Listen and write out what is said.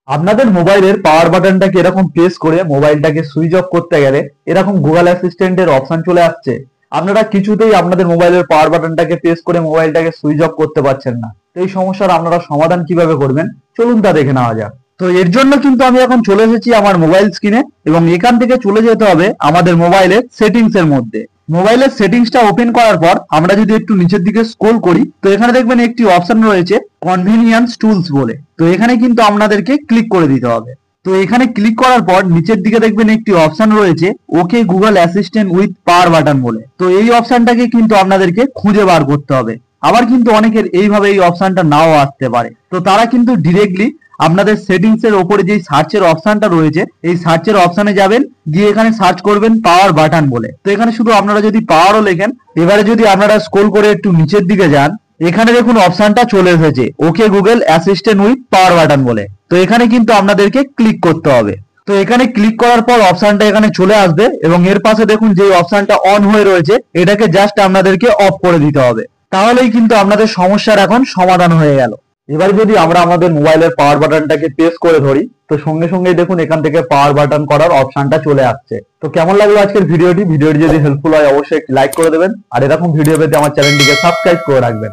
আপনাদের মোবাইলের পাওয়ার বাটনটাকে এরকম প্রেস করে মোবাইলটাকে সুইচ অফ করতে গেলে এরকম গুগল অ্যাসিস্ট্যান্টের অপশন চলে আসছে। আপনারা কিছুতেই আপনাদের মোবাইলের পাওয়ার বাটনটাকে প্রেস করে মোবাইলটাকে সুইচ অফ করতে পারছেন না। তো এই সমস্যার আপনারা সমাধান কিভাবে করবেন চলুন তা দেখে নেওয়া যাক। তো এর জন্য কিন্তু আমি এখন চলে এসেছি আমার মোবাইল স্ক্রিনে এবং এখান থেকে চলে যেতে হবে আমাদের মোবাইলের সেটিংস এর মধ্যে। মোবাইলের সেটিংসটা ওপেন করার পর আমরা যদি একটু নিচের দিকে স্ক্রল করি তো এখানে দেখবেন একটি অপশন রয়েছে কনভিনিয়েন্স টুলস বলে। তো এখানে কিন্তু আপনাদেরকে ক্লিক করে দিতে হবে। তো এখানে ক্লিক করার পর নিচের দিকে দেখবেন একটি অপশন রয়েছে okay Google assistant with power button বলে। তো এই অপশনটাকে কিন্তু আপনাদেরকে খুঁজে বার করতে হবে। আবার কিন্তু অনেকের এইভাবে এই অপশনটা নাও আসতে পারে। তো তারা কিন্তু ডিরেক্টলি আপনাদের সেটিংস এর উপরে যে সার্চের অপশনটা রয়েছে এই সার্চের অপশনে যাবেন, গিয়ে এখানে সার্চ করবেন পাওয়ার বাটন বলে। তো এখানে শুধু আপনারা যদি পাওয়ারও লেখেন, এবারে যদি আপনারা স্ক্রল করে একটু নিচের দিকে যান, এখানে দেখুন অপশনটা চলে এসেছে okay Google assistant with power button বলে। তো এখানে কিন্তু আপনাদেরকে ক্লিক করতে হবে। তো এখানে ক্লিক করার পর অপশনটা এখানে চলে আসবে এবং এর পাশে দেখুন যে অপশনটা অন হয়ে রয়েছে এটাকে জাস্ট আপনাদেরকে অফ করে দিতে হবে। তাহলেই কিন্তু আপনাদের সমস্যার এখন সমাধান হয়ে গেল। এবার যদি আমরা আমাদের মোবাইলের পাওয়ার বাটনটাকে প্রেস করে ধরি তো সঙ্গে সঙ্গে দেখুন এখান থেকে পাওয়ার বাটন করার অপশনটা চলে আসছে। তো কেমন লাগলো আজকের ভিডিওটি যদি হেল্পফুল হয় অবশ্যই একটি লাইক করে দেবেন আর এরকম ভিডিও পেতে আমার চ্যানেলটিকে সাবস্ক্রাইব করে রাখবেন।